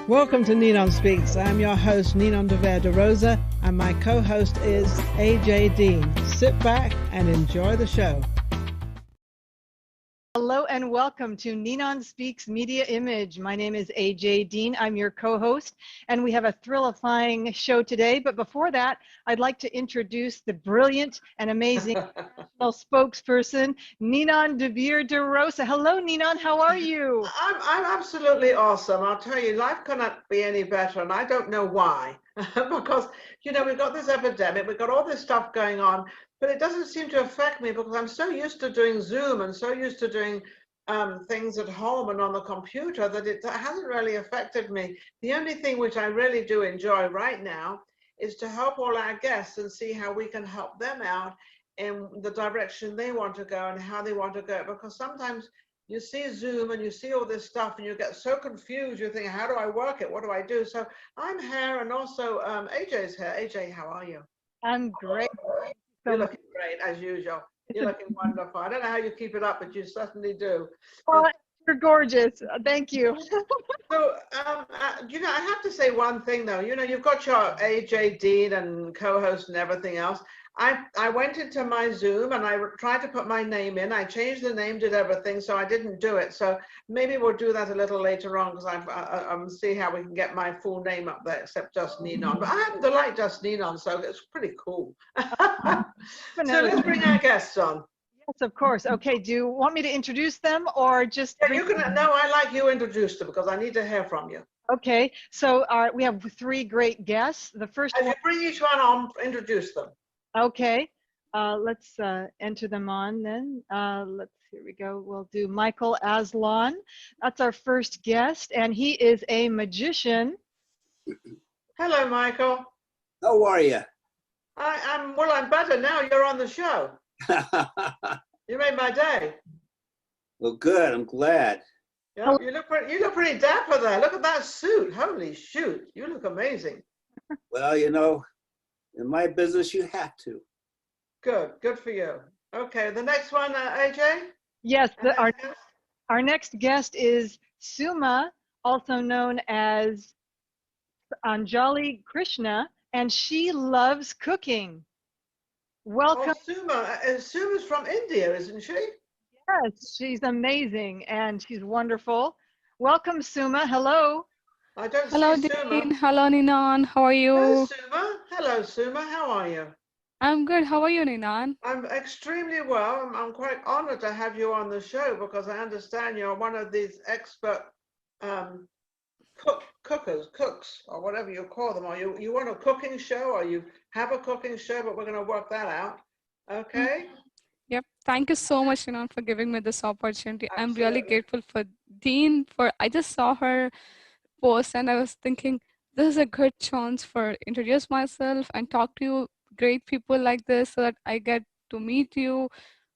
Welcome to NinonSpeaks. I'm your host, Ninon de Rosa, and my co-host is AJ Dean. Sit back and enjoy the show. Hello and welcome to NinonSpeaks Media Image. My name is AJ Dean. I'm your co-host, and we have a thrill-ifying show today. But before that, I'd like to introduce the brilliant and amazing national spokesperson, Ninon de Rosa. Hello, Ninon. How are you? I'm absolutely awesome. I'll tell you, life cannot be any better, and I don't know why. Because, you know, we've got this epidemic, we've got all this stuff going on, but it doesn't seem to affect me because I'm so used to doing Zoom and so used to doing things at home and on the computer that it hasn't really affected me. The only thing which I really do enjoy right now is to help all our guests and see how we can help them out in the direction they want to go and how they want to go. Because sometimes you see Zoom and you see all this stuff and you get so confused, you think, how do I work it? What do I do? So I'm here, and also AJ's here. AJ, how are you? I'm great. You're looking great, as usual. You're looking wonderful. I don't know how you keep it up, but you certainly do. Well, you're gorgeous. Thank you. So, you know, I have to say one thing, though. You know, you've got your AJ Dean and co-host and everything else. I went into my Zoom and I tried to put my name in. I changed the name, did everything, so I didn't do it. So maybe we'll do that a little later on, because I'm see how we can get my full name up there, except just Ninon. But I happen to like just Ninon, so it's pretty cool. So let's bring our guests on. Yes, of course. Okay, do you want me to introduce them or just? Yeah, you can. No, I like you introduce them because I need to hear from you. Okay, so we have three great guests. The first As one. you bring each one on, introduce them. Okay, let's enter them on then. Here we go. We'll do Michael Aslan. That's our first guest, and he is a magician. Hello, Michael. How are you? I'm better now. You're on the show. You made my day. Well, good. I'm glad. Yeah, you look pretty dapper there. Look at that suit. Holy shoot, you look amazing. Well, you know, in my business, you have to. Good for you. Okay, the next one, AJ? Yes, our next guest is Suma, also known as Anjali Krishna, and she loves cooking. Welcome. Oh, Suma. Suma's from India, isn't she? Yes, she's amazing and she's wonderful. Welcome, Suma. Hello. I don't Hello, see Dean. Suma. Hello, Ninon. How are you? Hello, Suma. Hello, Suma. How are you? I'm good. How are you, Ninon? I'm extremely well. I'm quite honored to have you on the show because I understand you're one of these expert cooks, or whatever you call them. Or you want a cooking show, or you have a cooking show, but we're going to work that out. Okay? Yep. Thank you so much, Ninon, for giving me this opportunity. Absolutely. I'm really grateful for Dean. I just saw her post and I was thinking, this is a good chance for introduce myself and talk to you, great people like this, so that I get to meet you.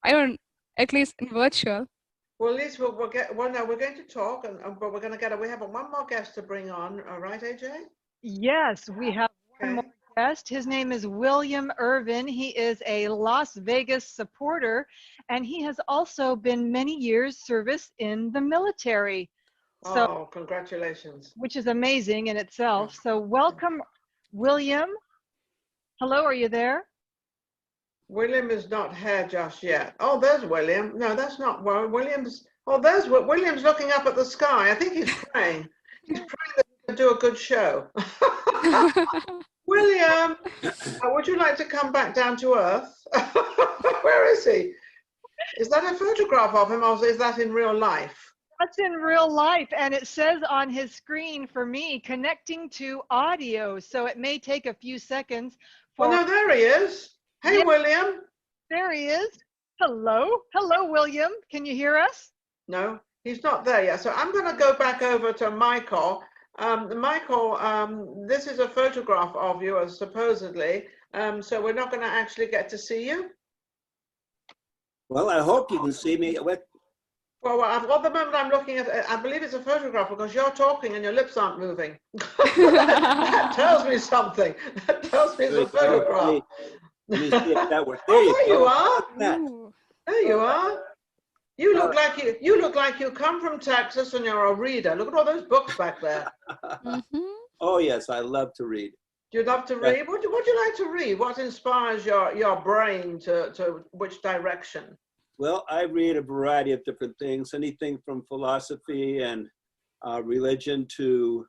At least in virtual. Well, at least we'll get. Well, no, we're going to talk, but we're going to we have one more guest to bring on. All right, AJ? Yes, we have one more guest. His name is William Ervin. He is a Las Vegas supporter, and he has also been many years service in the military. So, congratulations. Which is amazing in itself. So welcome, William. Hello, are you there? William is not here just yet. Oh, there's William. No, that's not William's. Oh, there's what William's looking up at the sky. I think he's praying. He's praying that we can do a good show. William, would you like to come back down to earth? Where is he? Is that a photograph of him, or is that in real life? That's in real life, and it says on his screen for me, connecting to audio, so it may take a few seconds. Well, no, there he is. Hey, Yes, William. there he is. Hello. Hello, William. Can you hear us? No, he's not there yet. So I'm going to go back over to Michael. Michael, this is a photograph of you, supposedly. So we're not going to actually get to see you. Well, I hope you can see me. Well, at the moment I'm looking at, I believe it's a photograph because you're talking and your lips aren't moving. That tells me something. That tells me it's a photograph. Let me see if that works. There you are. Ooh. There you are. You look like you come from Texas and you're a reader. Look at all those books back there. Oh yes, I love to read. Do you love to read? What do you like to read? What inspires your brain to which direction? Well, I read a variety of different things, anything from philosophy and religion to,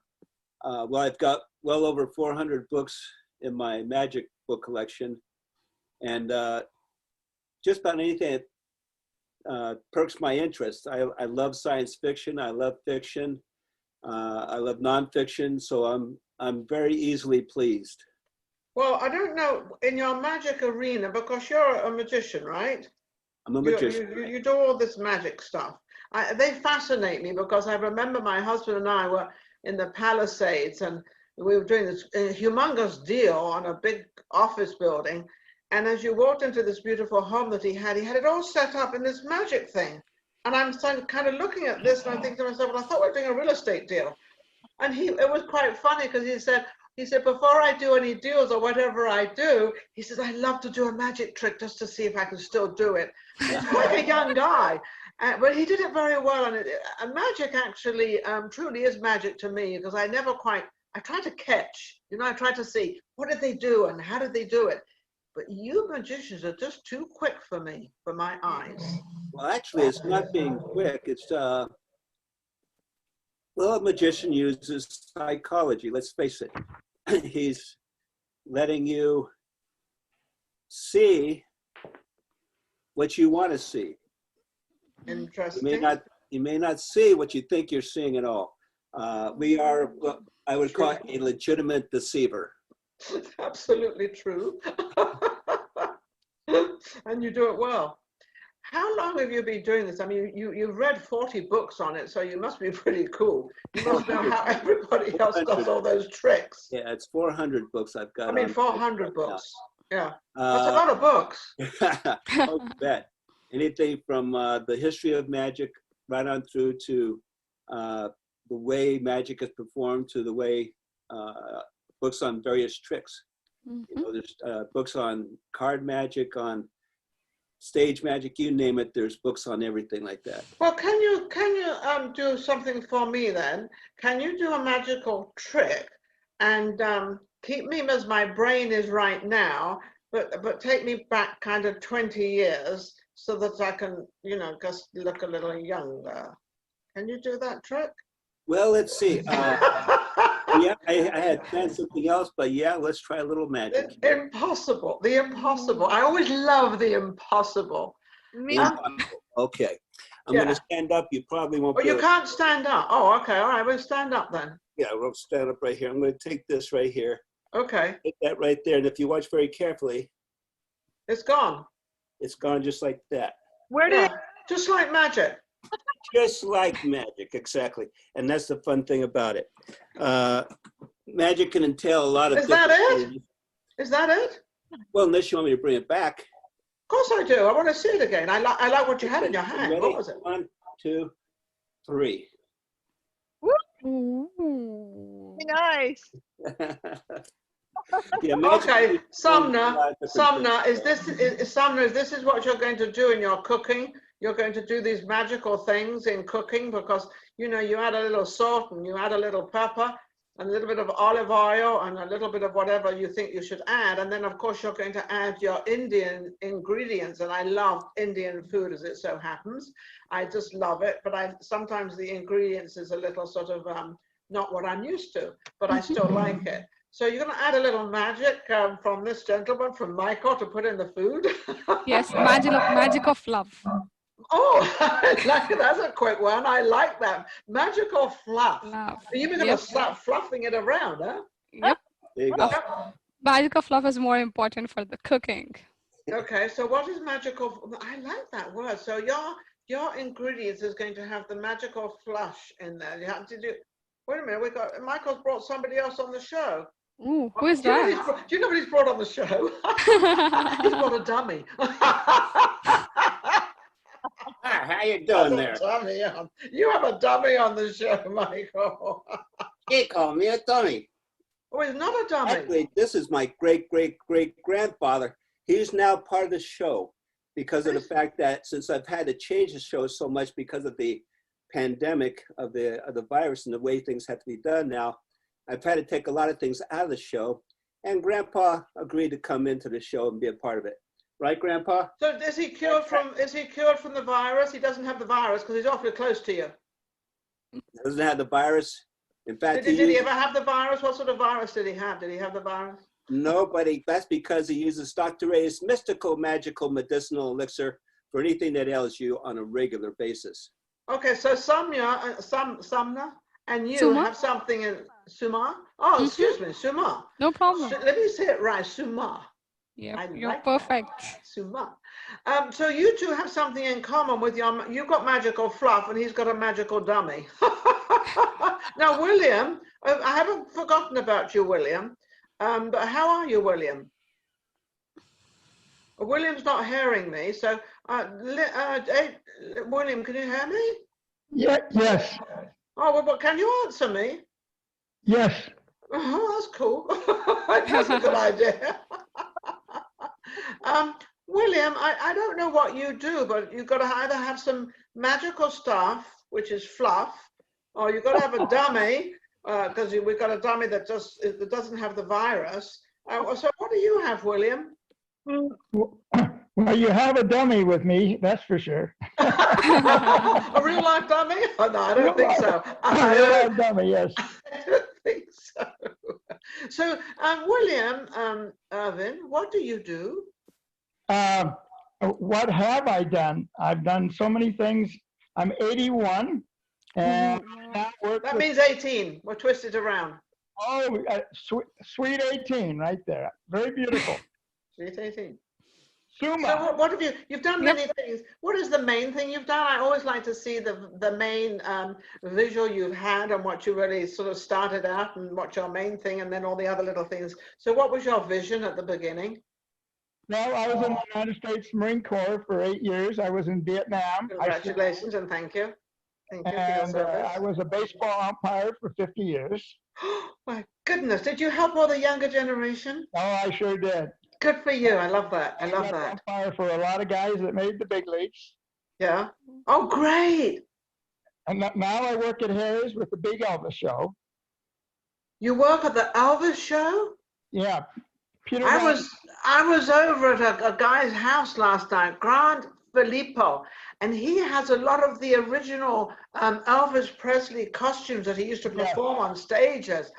well, I've got well over 400 books in my magic book collection, and just about anything that perks my interest. I love science fiction, I love fiction, I love nonfiction, so I'm very easily pleased. Well, I don't know, in your magic arena, because you're a magician, right? I'm a magician. You do all this magic stuff. They fascinate me because I remember my husband and I were in the Palisades and we were doing this humongous deal on a big office building. And as you walked into this beautiful home that he had it all set up in this magic thing. And I'm kind of looking at this and I think to myself, well, I thought we were doing a real estate deal. And it was quite funny because he said, before I do any deals or whatever I do, he says, I love to do a magic trick just to see if I can still do it. He's quite a young guy, but he did it very well. And magic actually truly is magic to me because I try to catch, I try to see what did they do and how did they do it. But you magicians are just too quick for me, for my eyes. Well, actually, it's not being quick. It's, well, a magician uses psychology, let's face it. He's letting you see what you want to see. Interesting. You may not see what you think you're seeing at all. We are, I would call it a legitimate deceiver. Absolutely true. And you do it well. How long have you been doing this? I mean, you've read 40 books on it, so you must be pretty cool. You must know how everybody else does all those tricks. Yeah, it's 400 books I've got. I mean, 400 books. Yeah, that's a lot of books. Oh, you bet. Anything from the history of magic right on through to the way magic is performed to the way books on various tricks. There's books on card magic, on stage magic, you name it, there's books on everything like that. Well, can you do something for me then? Can you do a magical trick and keep me as my brain is right now, but take me back kind of 20 years so that I can, just look a little younger? Can you do that trick? Well, let's see. Yeah, I had planned something else, but yeah, let's try a little magic. Impossible, the impossible. I always love the impossible. Okay, I'm going to stand up. You probably won't. Oh, you can't stand up. Oh, okay, all right. We'll stand up then. Yeah, we'll stand up right here. I'm going to take this right here. Okay. Take that right there, and if you watch very carefully, it's gone. It's gone just like that. Where did just like magic. Just like magic, exactly. And that's the fun thing about it. Magic can entail a lot of different things. Is that it? Well, unless you want me to bring it back. Of course I do. I want to see it again. I like what you had in your hand. Ready? What was it? 1, 2, 3. Ooh, nice. Yeah, okay, Sumner, is this what you're going to do in your cooking? You're going to do these magical things in cooking because, you add a little salt and you add a little pepper and a little bit of olive oil and a little bit of whatever you think you should add. And then, of course, you're going to add your Indian ingredients. And I love Indian food, as it so happens. I just love it. But sometimes the ingredients is a little sort of not what I'm used to, but I still like it. So you're going to add a little magic from this gentleman, from Michael, to put in the food? Yes, magic of love. Oh, that's a quick one. I like that. Magical fluff. Are you going to start fluffing it around, huh? Yep. There you go. Magical fluff is more important for the cooking. Okay, so what is magical? I like that word. So your ingredients is going to have the magical flush in there. You have to do. Wait a minute, Michael's brought somebody else on the show. Ooh, who is that? Do you know what he's brought on the show? He's brought a dummy. How you doing there? You have a dummy on the show, Michael. He called me a dummy. Oh, he's not a dummy. Actually, this is my great-great-great-grandfather. He's now part of the show. because of the fact that since I've had to change the show so much because of the pandemic of the virus and the way things have to be done now, I've had to take a lot of things out of the show. And Grandpa agreed to come into the show and be a part of it. Right, Grandpa? So is he cured from the virus? He doesn't have the virus because he's awfully close to you. Doesn't have the virus. In fact, Did he ever have the virus? What sort of virus did he have? Did he have the virus? No, but that's because he uses Dr. Ray's mystical, magical, medicinal elixir for anything that ails you on a regular basis. Okay, so Sumna, and you Suma? have something in Suma. Oh, excuse me, Suma. No problem. Let me say it right, Suma. Yeah, I you're like perfect. that. Suma. So you two have something in common with you've got magical fluff and he's got a magical dummy. Now, William, I haven't forgotten about you, William. But how are you, William? William's not hearing me, so William, can you hear me? Yeah, yes, Oh, well, but can you answer me? yes. Oh, that's cool. That's a good idea. William, I don't know what you do, but you've got to either have some magical stuff, which is fluff, or you've got to have a dummy, because we've got a dummy that doesn't have the virus. So what do you have, William? Well, you have a dummy with me, that's for sure. A real life dummy? Oh, no, I don't think so. A real life dummy, yes. I don't think so. So, William, Irvin, what do you do? What have I done? I've done so many things. I'm 81, and now work That with, means 18. We'll twist it around. sweet 18 right there. Very beautiful. Sweet 18. Suma. So what have you've done many things. What is the main thing you've done? I always like to see the main visual you've had and what you really sort of started out and what's your main thing and then all the other little things. So what was your vision at the beginning? Well, I was in the United States Marine Corps for 8 years. I was in Vietnam. Congratulations and thank you. Thank you for your And service. I was a baseball umpire for 50 years. My goodness, did you help all the younger generation? Oh, I sure did. Good for you. I love that. I love got that. umpire for a lot of guys that made the big leagues. Yeah. Oh, great. And now I work at Harry's with the Big Elvis Show. You work at the Elvis show? Yeah. Peter I was over at a guy's house last night, Grant Filippo, and he has a lot of the original Elvis Presley costumes that he used to perform on stages.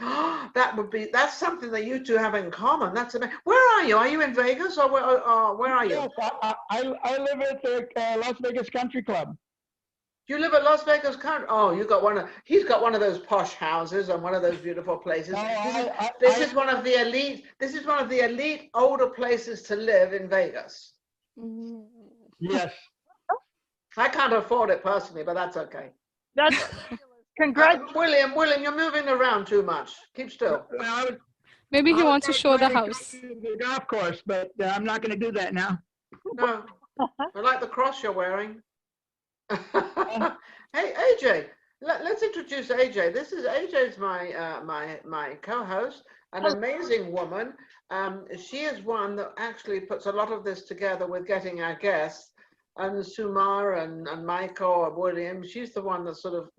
That's something that you two have in common. That's amazing. Where are you? Are you in Vegas or where are you? Yes, I live at the Las Vegas Country Club. You live at Las Vegas Country. Oh, he's got one of those posh houses and one of those beautiful places. This is one of the elite older places to live in Vegas. Yes. I can't afford it personally, but that's okay. That's congrats. William, you're moving around too much. Keep still. Well, Maybe he wants to show the house. The golf course, but I'm not going to do that now. No, I like the cross you're wearing. Hey, AJ, let's introduce AJ. AJ's my co-host, an amazing woman. She is one that actually puts a lot of this together with getting our guests. And Suma and Michael or William, she's the one that sort of,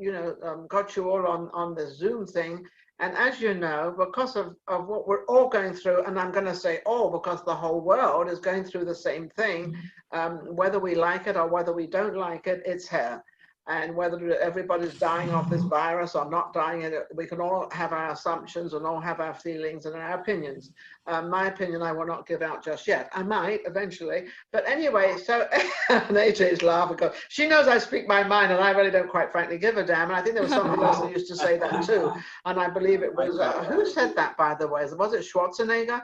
got you all on the Zoom thing. And as you know, because of what we're all going through, and I'm going to say all because the whole world is going through the same thing, whether we like it or whether we don't like it, it's here. And whether everybody's dying of this virus or not dying of it, we can all have our assumptions and all have our feelings and our opinions. My opinion I will not give out just yet. I might eventually. But anyway, so and AJ's laughing because she knows I speak my mind and I really don't quite frankly give a damn. And I think there was somebody else that used to say that too. And I believe it was, who said that, by the way? Was it Schwarzenegger?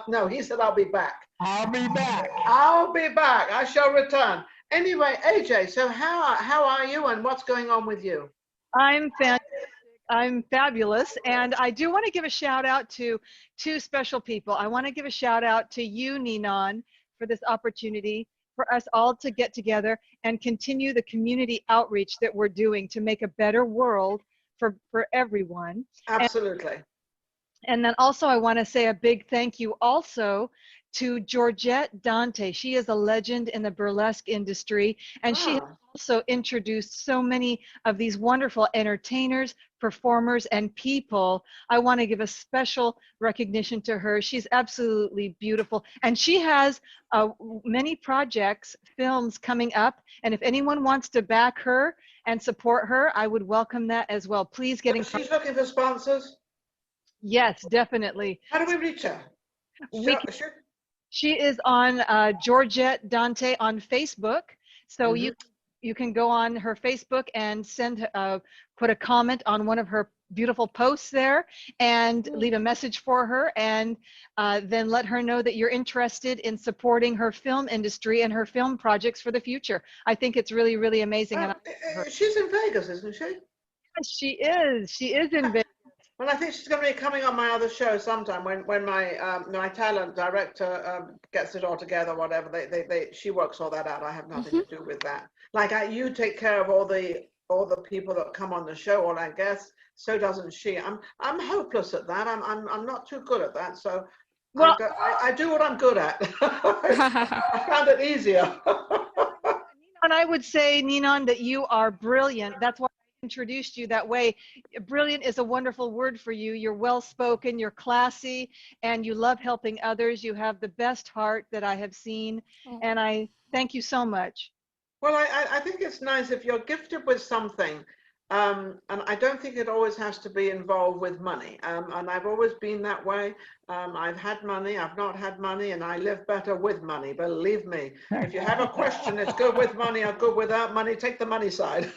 No, he said, I'll be back. I'll be back. I'll be back. I shall return. Anyway, AJ, so how are you and what's going on with you? I'm fantastic. I'm fabulous. And I do want to give a shout out to two special people. I want to give a shout out to you, Ninon, for this opportunity for us all to get together and continue the community outreach that we're doing to make a better world for everyone. Absolutely. And then also I want to say a big thank you also to Georgette Dante. She is a legend in the burlesque industry, and she has also introduced so many of these wonderful entertainers, performers, and people. I want to give a special recognition to her. She's absolutely beautiful, and she has many projects, films coming up, and if anyone wants to back her and support her, I would welcome that as well. Please get in contact. She's looking for sponsors? Yes, definitely. How do we reach her? She is on Georgette Dante on Facebook. So you can go on her Facebook and put a comment on one of her beautiful posts there and leave a message for her, and then let her know that you're interested in supporting her film industry and her film projects for the future. I think it's really, really amazing. She's in Vegas, isn't she? Yes, she is. She is in Vegas. Well, I think she's going to be coming on my other show sometime when my talent director gets it all together, whatever. She works all that out. I have nothing to do with that. Like you take care of all the people that come on the show, or I guess so doesn't she. I'm hopeless at that. I'm not too good at that. So well, I do what I'm good at. I found it easier. And I would say, Ninon, that you are brilliant. That's why introduced you that way. Brilliant is a wonderful word for you. You're well spoken, you're classy, and you love helping others. You have the best heart that I have seen, and I thank you so much. Well, I think it's nice if you're gifted with something, and I don't think it always has to be involved with money, and I've always been that way. I've had money, I've not had money, and I live better with money, believe me. If you have a question, it's good with money or good without money, take the money side.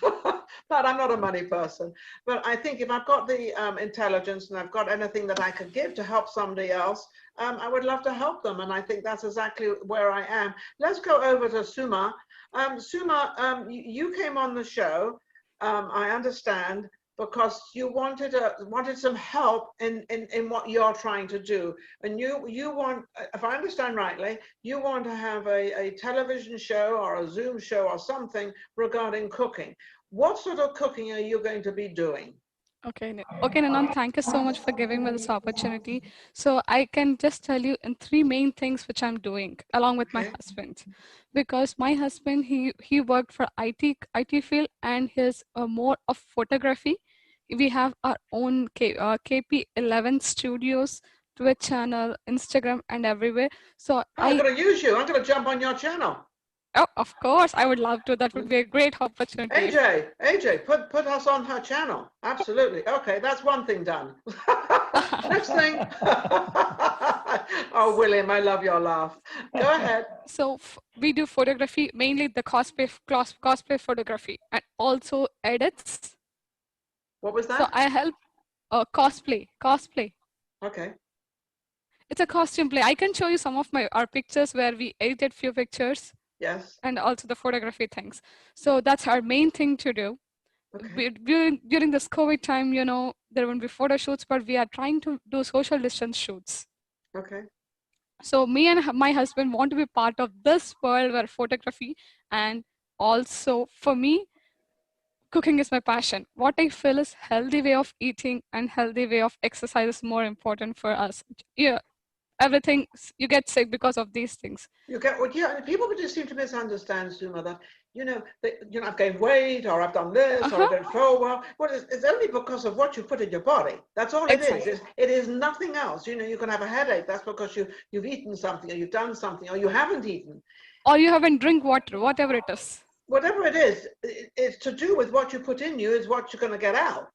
But I'm not a money person. But I think if I've got the intelligence and I've got anything that I could give to help somebody else, I would love to help them. And I think that's exactly where I am. Let's go over to Suma. Suma, you came on the show, I understand, because you wanted some help in what you're trying to do. And you want, if I understand rightly, you want to have a television show or a Zoom show or something regarding cooking. What sort of cooking are you going to be doing? Okay, Ninon, thank you so much for giving me this opportunity. So I can just tell you in 3 main things which I'm doing along with my husband, because my husband, he worked for IT field, and he's more of photography. We have our own KP11 studios, Twitch channel, Instagram, and everywhere. So I'm going to use you. I'm going to jump on your channel. Oh, of course, I would love to. That would be a great opportunity. AJ, put us on her channel. Absolutely. Okay, that's one thing done. Next thing. Oh, William, I love your laugh. Go ahead. So we do photography, mainly the cosplay photography, and also edits. What was that? So I help cosplay. Okay. It's a costume play. I can show you some of our pictures where we edited few pictures. Yes. And also the photography things. So that's our main thing to do. Okay. During this COVID time, there won't be photo shoots, but we are trying to do social distance shoots. Okay. So me and my husband want to be part of this world where photography, and also for me, cooking is my passion. What I feel is healthy way of eating and healthy way of exercise is more important for us. Yeah. Everything, you get sick because of these things. People just seem to misunderstand, Suma, that I've gained weight, or I've done this, or I don't feel well. Well, it's only because of what you put in your body. That's all it is. It is nothing else. You can have a headache. That's because you've eaten something, or you've done something, or you haven't eaten, or you haven't drink water, whatever it is. Whatever it is, it's to do with what you put in you is what you're going to get out.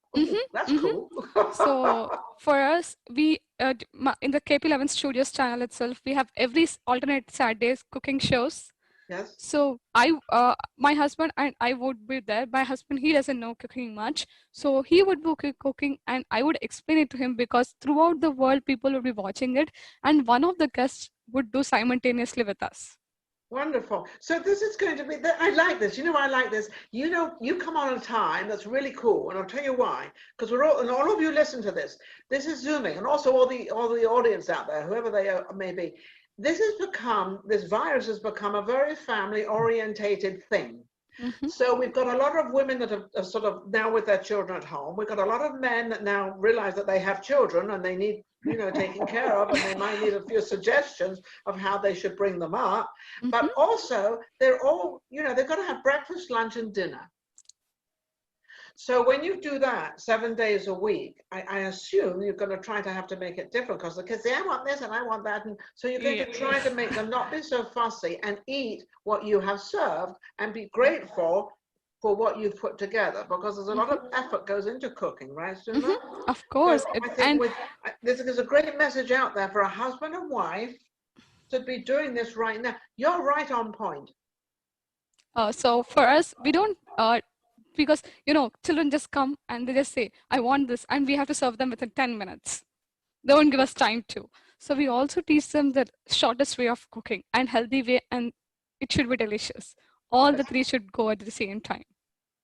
That's cool. So for us, we in the KP11 Studios channel itself, we have every alternate Saturdays cooking shows. Yes. So my husband and I would be there. My husband, he doesn't know cooking much, so he would be cooking, and I would explain it to him, because throughout the world people would be watching it, and one of the guests would do simultaneously with us. Wonderful. So this is going to be, I like this. I like this. You come on a time that's really cool, and I'll tell you why. Because all of you listen to this. This is Zooming, and also all the audience out there, whoever they may be. This virus has become a very family-orientated thing. So we've got a lot of women that are sort of now with their children at home. We've got a lot of men that now realize that they have children and they need, taken care of, and they might need a few suggestions of how they should bring them up. But also they're all, they've got to have breakfast, lunch, and dinner. So when you do that 7 days a week, I assume you're going to try to have to make it different, because the kids say, I want this and I want that. And so you're going to try to make them not be so fussy and eat what you have served and be grateful for what you've put together, because there's a lot of effort goes into cooking, right, Suma? Of course. So I think there's a great message out there for a husband and wife to be doing this right now. You're right on point. So for us, we don't, because, children just come and they just say, I want this, and we have to serve them within 10 minutes. They won't give us time to. So we also teach them the shortest way of cooking and healthy way, and it should be delicious. All the three should go at the same time.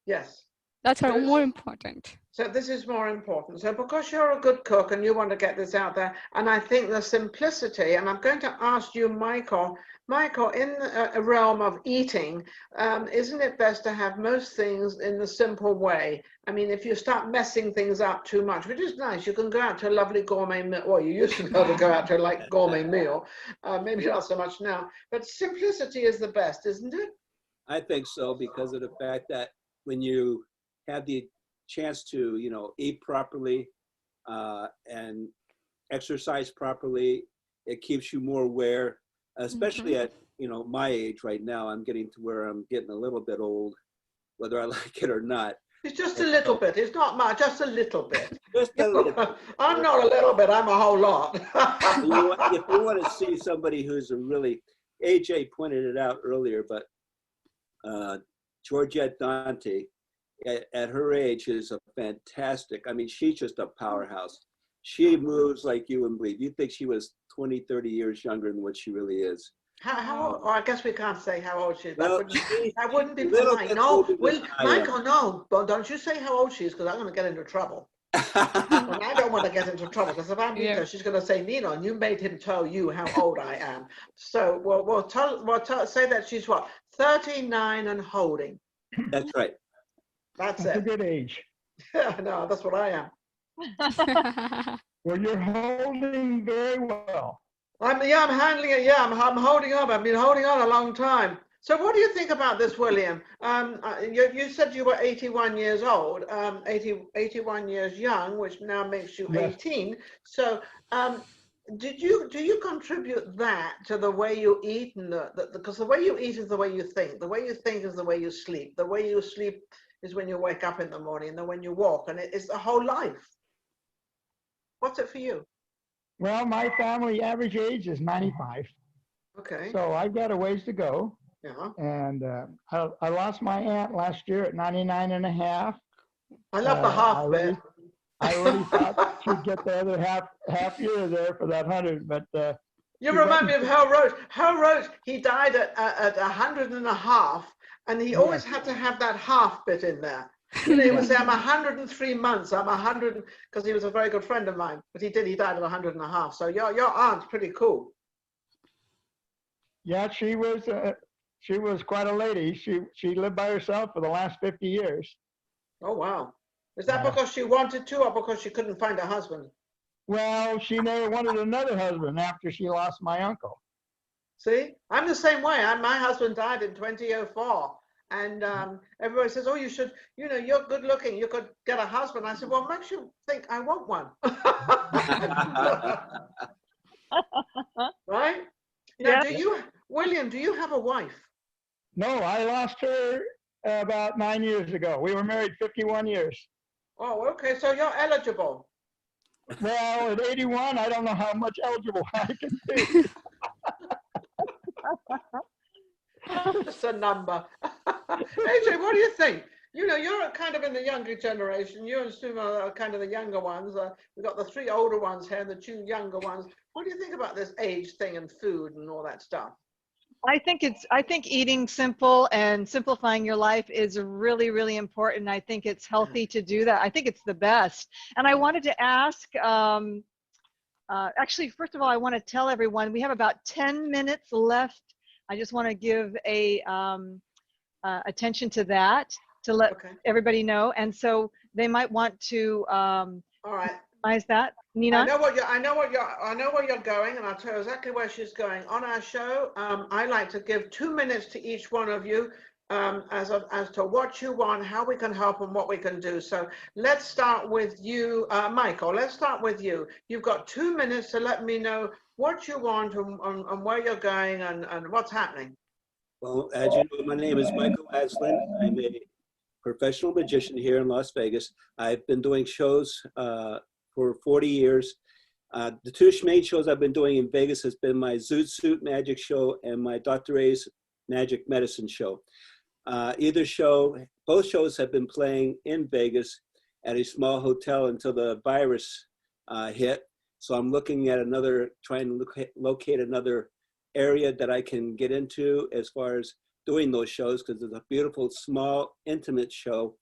Yes. That's more important. So this is more important. So because you're a good cook and you want to get this out there, and I think the simplicity, and I'm going to ask you, Michael, in a realm of eating, isn't it best to have most things in the simple way? I mean, if you start messing things up too much, which is nice, you can go out to a lovely gourmet meal. Well, you used to be able to go out to a gourmet meal, maybe not so much now, but simplicity is the best, isn't it? I think so, because of the fact that when you have the chance to, eat properly and exercise properly, it keeps you more aware, especially at, my age right now. I'm getting to where I'm getting a little bit old, whether I like it or not. It's just a little bit. It's not much, just a little bit. Just a little bit. I'm not a little bit, I'm a whole lot. If you want to see somebody who's a really, AJ pointed it out earlier, but Georgette Dante, at her age, is a fantastic, I mean, she's just a powerhouse. She moves like you wouldn't believe. You'd think she was 20, 30 years younger than what she really is. How old? Oh, I guess we can't say how old she is. Well, that wouldn't be polite. No, Michael, no. Don't you say how old she is, because I'm going to get into trouble. And I don't want to get into trouble, because if I meet her, she's going to say, Nino, you made him tell you how old I am. So we'll say that she's what, 39 and holding. That's right. That's a it. good age. No, that's what I am. Well, you're holding very well. I'm handling it. Yeah, I'm holding on. I've been holding on a long time. So what do you think about this, William? You said you were 81 years old, 81 years young, which now makes you 18. So do you contribute that to the way you eat? And because the way you eat is the way you think. The way you think is the way you sleep. The way you sleep is when you wake up in the morning, and then when you walk, and it's the whole life. What's it for you? Well, my family average age is 95. Okay. So I've got a ways to go. Yeah. And I lost my aunt last year at 99 and a half. I love the half bit. I already thought she'd get the other half year there for that 100, but you remind me of Hal Roach. Hal Roach, he died at 100 and a half, and he always had to have that half bit in there. He would say, I'm 103 months, I'm 100, because he was a very good friend of mine, but he died at 100 and a half. So your aunt's pretty cool. Yeah, she was quite a lady. She lived by herself for the last 50 years. Oh, wow. Is that because she wanted to, or because she couldn't find a husband? Well, she never wanted another husband after she lost my uncle. See, I'm the same way. My husband died in 2004. And everybody says, oh, you should, you're good looking, you could get a husband. I said, well, what makes you think I want one? Right? Now, William, do you have a wife? No, I lost her about 9 years ago. We were married 51 years. Oh, okay, so you're eligible. Well, at 81, I don't know how much eligible I can be. Just a number. AJ, what do you think? You're kind of in the younger generation. You and Suma are kind of the younger ones. We've got the three older ones here and the two younger ones. What do you think about this age thing and food and all that stuff? I think eating simple and simplifying your life is really, really important. I think it's healthy to do that. I think it's the best. And I wanted to ask, actually, first of all, I want to tell everyone we have about 10 minutes left. I just want to give a attention to that, to let Okay. everybody know. And so they might want to All right. customize that. I Ninon? know where you're going, and I'll tell you exactly where she's going. On our show, I like to give 2 minutes to each one of you as to what you want, how we can help, and what we can do. So let's start with you, Michael. Let's start with you. You've got 2 minutes to let me know what you want and where you're going and what's happening. Well, as you know, my name is Michael Aslan. I'm a professional magician here in Las Vegas. I've been doing shows for 40 years. The two main shows I've been doing in Vegas has been my Zoot Suit Magic Show and my Dr. A's Magic Medicine Show. Both shows have been playing in Vegas at a small hotel until the virus hit. So I'm looking at trying to locate another area that I can get into as far as doing those shows, because it's a beautiful, small, intimate show.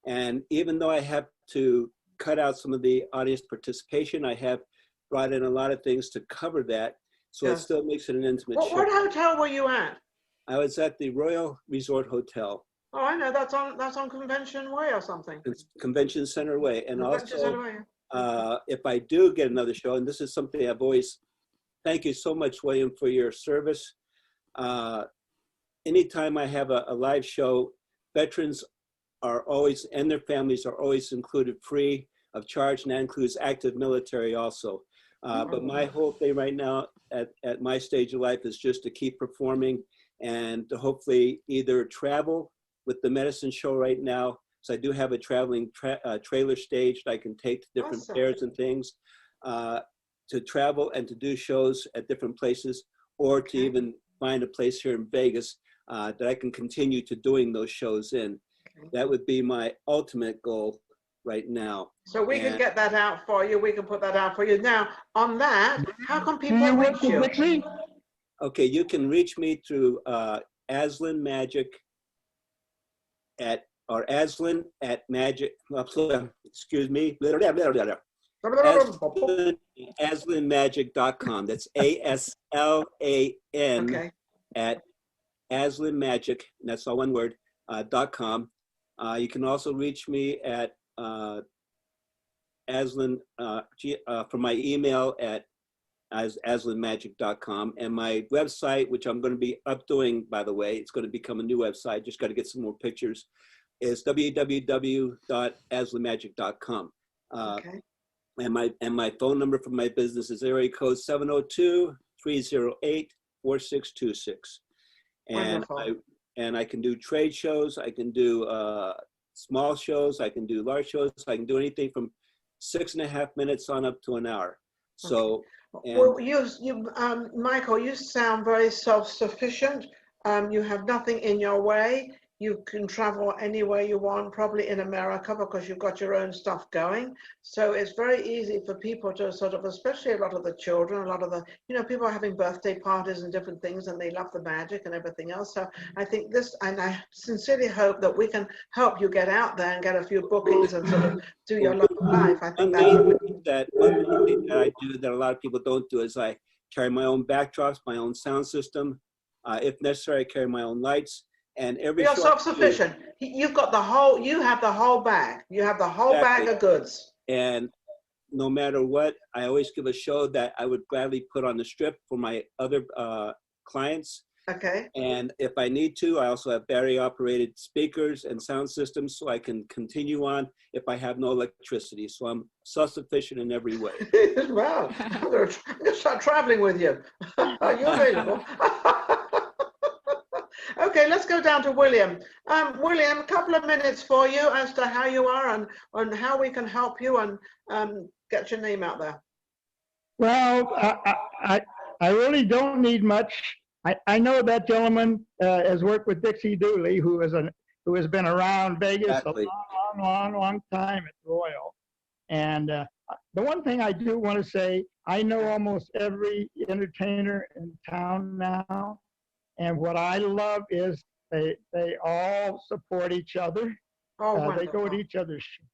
And even though I have to cut out some of the audience participation, I have brought in a lot of things to cover that. So It still makes it an intimate show. What hotel were you at? I was at the Royal Resort Hotel. Oh, I know, that's on Convention Way or something. It's Convention Center Way. And Convention Center Way. if I do get another show, and this is something I've always, thank you so much, William, for your service. Anytime I have a live show, veterans are always, and their families are always included free of charge, and that includes active military also. But my whole thing right now at my stage of life is just to keep performing and to hopefully either travel with the medicine show right now. So I do have a traveling trailer stage that I can take to different fairs and things, to travel and to do shows at different places, or to even find a place here in Vegas that I can continue to doing those shows in. That would be my ultimate goal right now. So we can get that out for you. We can put that out for you. Now, on that, how can people reach you? Dixie? Okay, you can reach me through Aslan Magic or Aslan at Magic, excuse me, aslanmagic.com. That's ASLAN at Aslan Magic, and that's all one word, .com. You can also reach me at Aslan, for my email at aslanmagic.com, and my website, which I'm going to be updoing, by the way, it's going to become a new website, just got to get some more pictures, is www.aslanmagic.com. And my phone number for my business is area code 702-308-4626. And I can do trade shows, I can do small shows, I can do large shows, I can do anything from 6.5 minutes on up to an hour. So, well, Michael, you sound very self-sufficient. You have nothing in your way. You can travel anywhere you want, probably in America, because you've got your own stuff going. So it's very easy for people to sort of, especially a lot of the children, a lot of the, people are having birthday parties and different things, and they love the magic and everything else. So I think this, and I sincerely hope that we can help you get out there and get a few bookings and sort of do your life. I think one thing that I do that a lot of people don't do is I carry my own backdrops, my own sound system. If necessary, I carry my own lights. And you're self-sufficient. You have the whole bag. You have the whole bag of goods. And no matter what, I always give a show that I would gladly put on the strip for my other clients. Okay. And if I need to, I also have battery-operated speakers and sound systems, so I can continue on if I have no electricity. So I'm self-sufficient in every way. Wow. I'm going to start traveling with you. Are you available? Okay, let's go down to William. William, a couple of minutes for you as to how you are and how we can help you and get your name out there. Well, I really don't need much. I know that gentleman has worked with Dixie Dooley, who has been around Vegas a long time at Royal. And the one thing I do want to say, I know almost every entertainer in town now. And what I love is they all support each other. They go to each other's shows.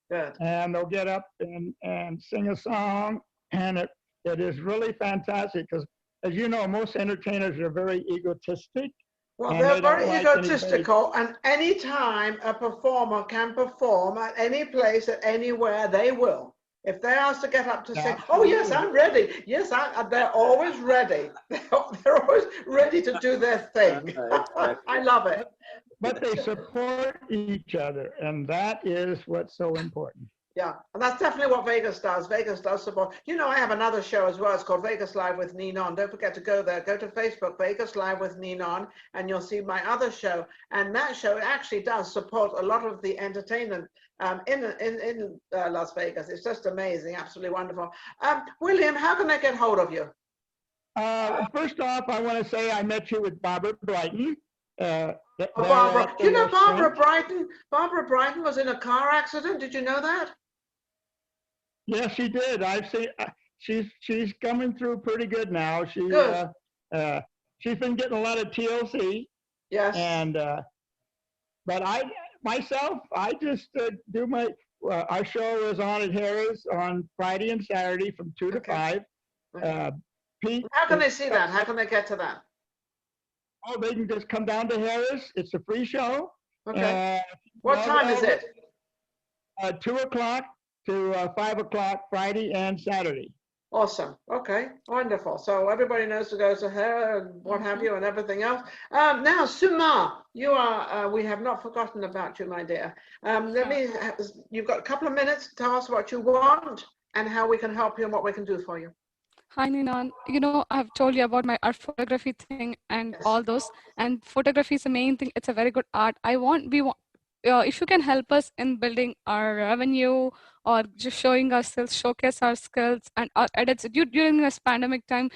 Good. And they'll get up and sing a song. And it is really fantastic because, as you know, most entertainers are very egotistic. Well, and they're they don't very like anybody. egotistical, and anytime a performer can perform at any place, at anywhere, they will. If they're asked to get up to sing, oh yes, I'm ready. Yes, they're always ready. They're always ready to do their thing. I love it. But they support each other, and that is what's so important. Yeah, and that's definitely what Vegas does. Vegas does support. You know, I have another show as well. It's called Vegas Live with Ninon. Don't forget to go there. Go to Facebook, Vegas Live with Ninon, and you'll see my other show. And that show actually does support a lot of the entertainment in Las Vegas. It's just amazing, absolutely wonderful. William, how can I get hold of you? First off, I want to say I met you with Barbara Brighton. Barbara, you know Barbara Brighton? Barbara Brighton was in a car accident. Did you know that? Yes, she did. I've seen. She's coming through pretty good now. She's been getting a lot of TLC. Yes. And but I just do my. Our show is on at Harris on Friday and Saturday from 2 to 5. Pete, how can they see that? How can they get to that? Oh, they can just come down to Harris. It's a free show. Okay. What time is it? 2 o'clock to 5 o'clock Friday and Saturday. Awesome. Okay. Wonderful. So everybody knows to go to her and what have you and everything else. Now, Suma, you are. We have not forgotten about you, my dear. You've got a couple of minutes to tell us what you want and how we can help you and what we can do for you. Hi, Ninon. You know, I've told you about my art photography thing and all those. And photography is the main thing. It's a very good art. If you can help us in building our revenue or just showing ourselves, showcase our skills and our edits during this pandemic time,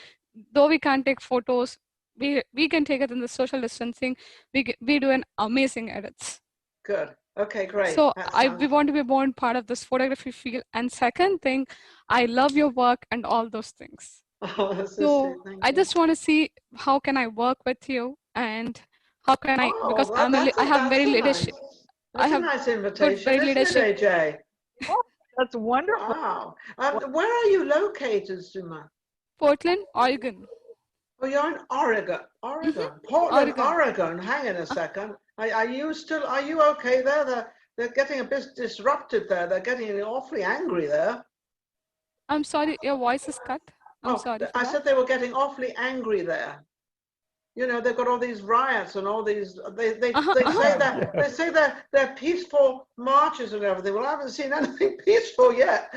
though we can't take photos, we can take it in the social distancing. We do an amazing edits. Good. Okay, great. So we want to be born part of this photography field. And second thing, I love your work and all those things. Oh, so I just want to see how can I work with you and how can I, because I have very leadership. That's a nice invitation, isn't it, AJ? Oh, that's wonderful. Wow. Where are you located, Suma? Portland, Oregon. Oh, you're in Oregon. Portland, Oregon. Hang on a second. Are you okay there? They're getting a bit disrupted there. They're getting awfully angry there. I'm sorry, your voice is cut. I'm sorry. I said they were getting awfully angry there. You know, they've got all these riots and all these. They say that they're peaceful marches and everything. Well, I haven't seen anything peaceful yet.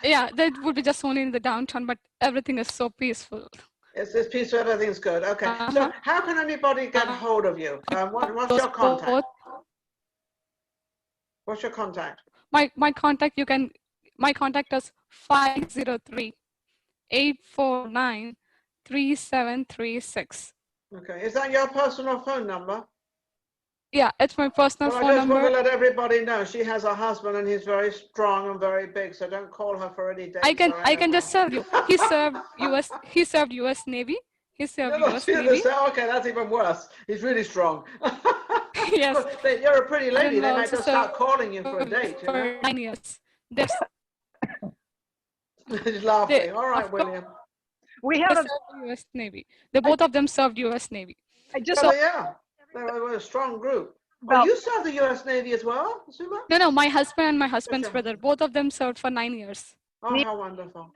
Yeah, that would be just only in the downtown, but everything is so peaceful. It's peaceful. Everything's good. Okay. So, how can anybody get hold of you? What's your contact? What's your contact? My contact. My contact is 503-849-3736. Okay, is that your personal phone number? Yeah, it's my personal phone number. I just want to let everybody know she has a husband and he's very strong and very big, so don't call her for any dates. I can just serve you. He served US Navy. He served US Navy. Okay, that's even worse. He's really strong. Yes. You're a pretty lady. They might just start calling you for a date. For 9 years. He's laughing. All right, William. We have US Navy. Both of them served US Navy. Yeah, they were a strong group. You served the US Navy as well, Suma? No, my husband and my husband's brother. Both of them served for 9 years. Oh, how wonderful.